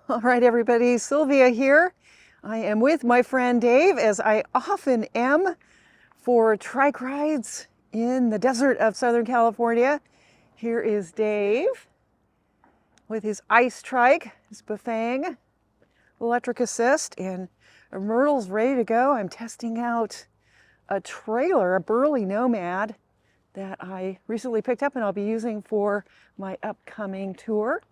All right, everybody, Sylvia here. I am with my friend Dave, as I often am, for trike rides in the desert of Southern California. Here is Dave with his ice trike, his Bafang electric assist, and Myrtle's ready to go. I'm testing out a trailer, a Burley Nomad, that I recently picked up and I'll be using for my upcoming tour.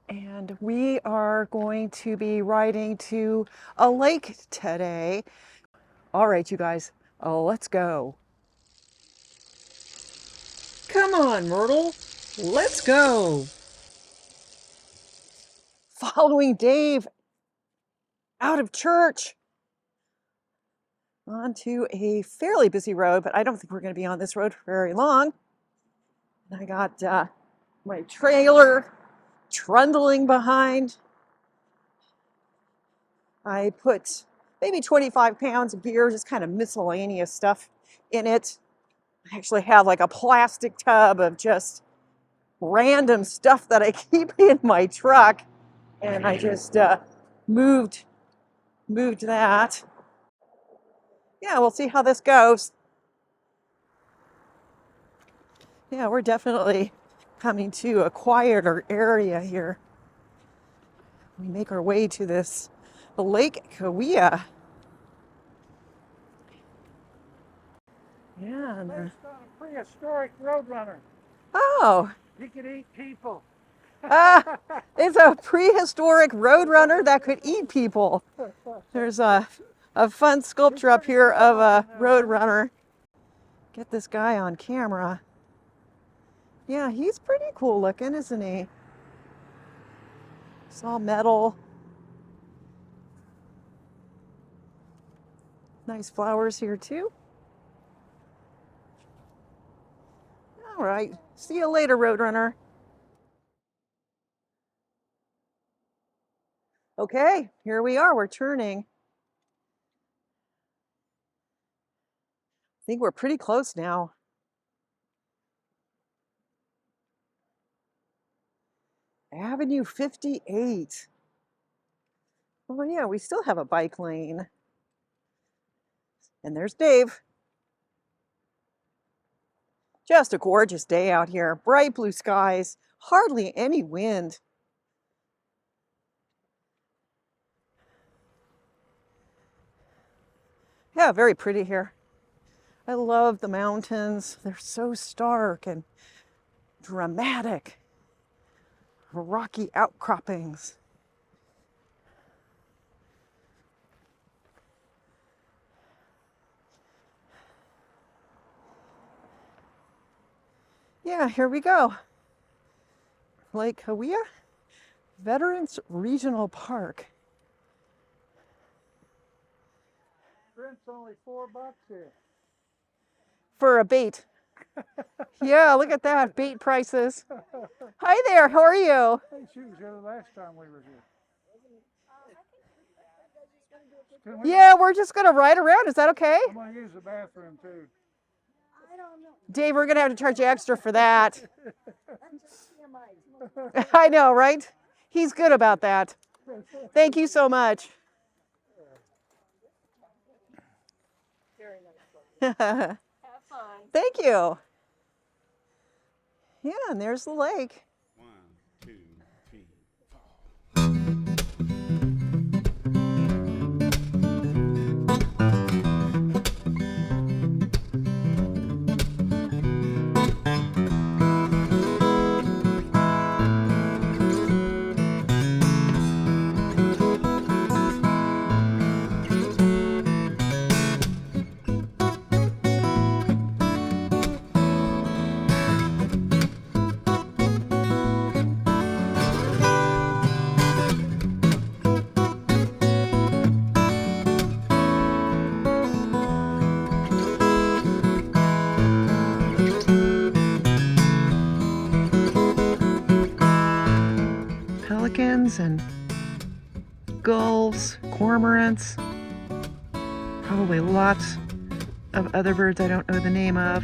And we are going to be riding to a lake today. All right, you guys, let's go. Come on, Myrtle, let's go. Following Dave out of church onto a fairly busy road, but I don't think we're going to be on this road for very long. And I got my trailer trundling behind. I put maybe 25 pounds of gear, just kind of miscellaneous stuff in it. I actually have like a plastic tub of just random stuff that I keep in my truck, and I just moved that. Yeah, we'll see how this goes. Yeah, we're definitely coming to a quieter area here. We make our way to the Lake Cahuilla. Yeah, and Based on a prehistoric roadrunner. oh, He could eat people. it's a prehistoric roadrunner that could eat people. There's a fun sculpture up here of a roadrunner. Get this guy on camera. Yeah, he's pretty cool looking, isn't he? It's all metal. Nice flowers here too. All right, see you later, roadrunner. Okay, here we are, we're turning. I think we're pretty close now. Avenue 58. Oh yeah, we still have a bike lane. And there's Dave. Just a gorgeous day out here. Bright blue skies, hardly any wind. Yeah, very pretty here. I love the mountains. They're so stark and dramatic. Rocky outcroppings. Yeah, here we go. Lake Cahuilla, Veterans Regional Park. Rent's only $4 here. For a bait. Yeah, look at that, bait prices. Hi there, how are you? Hey, she was here the last time we were here. Yeah, we're just gonna ride around, is that okay? I'm gonna use the bathroom too. Dave, we're gonna have to charge you extra for that. I know, right? He's good about that. Thank you so much. Have fun. Thank you. Yeah, and there's the lake. 1, 2, 3, 4. Pelicans and gulls, cormorants, probably lots of other birds I don't know the name of.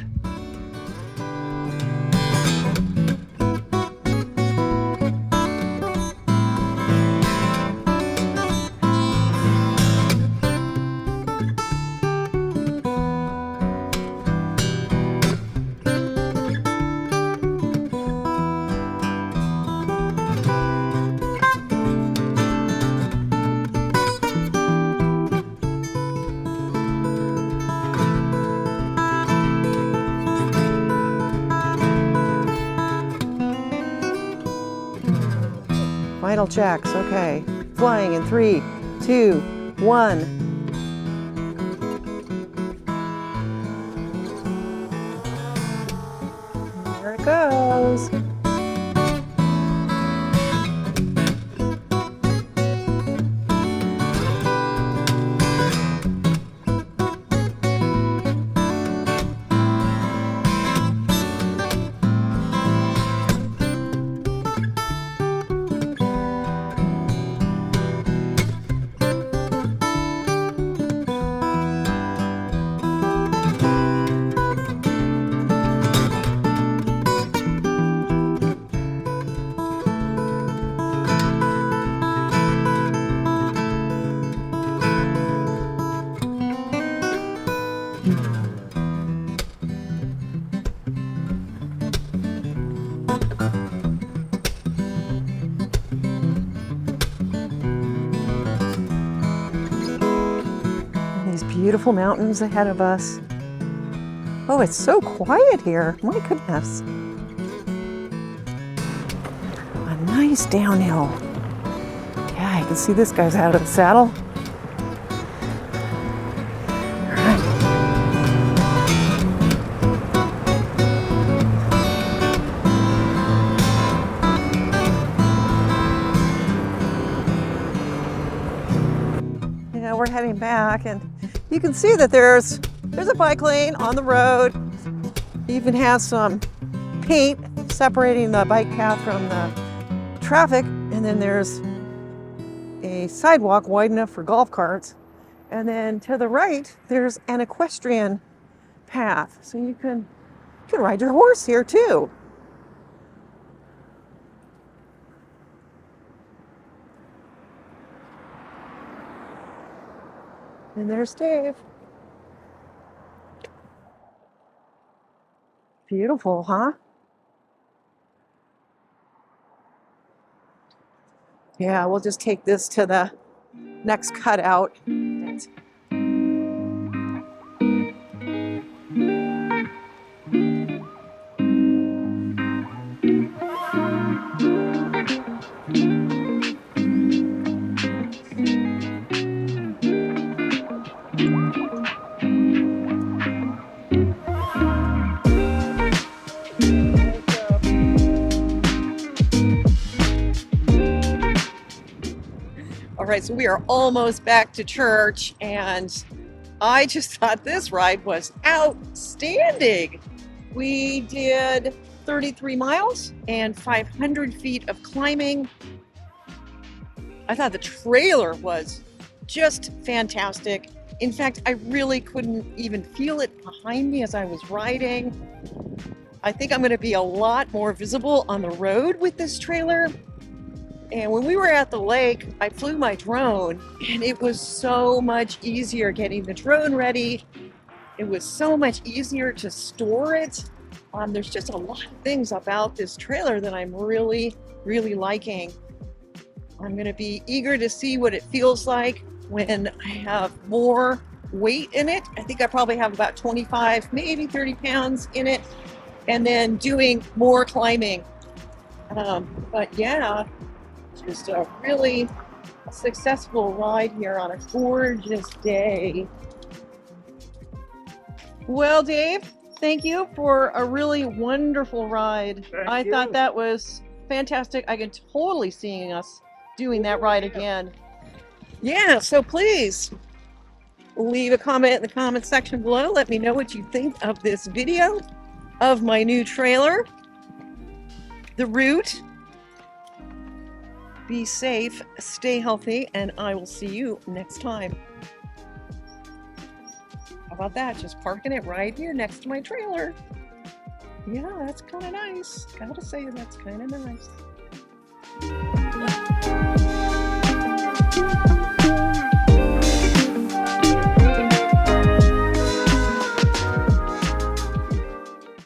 Final checks. Okay. Flying in 3, 2, 1. There it goes. These beautiful mountains ahead of us. Oh, it's so quiet here. My goodness. A nice downhill. Yeah, you can see this guy's out of the saddle. All right. Yeah, we're heading back, and you can see that there's a bike lane on the road. It even has some paint separating the bike path from the traffic, and then there's a sidewalk wide enough for golf carts. And then to the right, there's an equestrian path, so you can ride your horse here too. And there's Dave. Beautiful, huh? Yeah, we'll just take this to the next cutout. All right, so we are almost back to church, and I just thought this ride was outstanding. We did 33 miles and 500 feet of climbing. I thought the trailer was just fantastic. In fact, I really couldn't even feel it behind me as I was riding. I think I'm going to be a lot more visible on the road with this trailer. And when we were at the lake, I flew my drone, and it was so much easier getting the drone ready. It was so much easier to store it. There's just a lot of things about this trailer that I'm really, really liking. I'm going to be eager to see what it feels like when I have more weight in it. I think I probably have about 25, maybe 30 pounds in it, and then doing more climbing. But yeah, just a really successful ride here on a gorgeous day. Well, Dave, thank you for a really wonderful ride. I thought that was fantastic. I could totally see us doing that ride again. Yeah, so please leave a comment in the comment section below. Let me know what you think of this video of my new trailer, the route. Be safe, stay healthy, and I will see you next time. How about that? Just parking it right here next to my trailer. Yeah, that's kind of nice. Gotta say, that's kind of nice.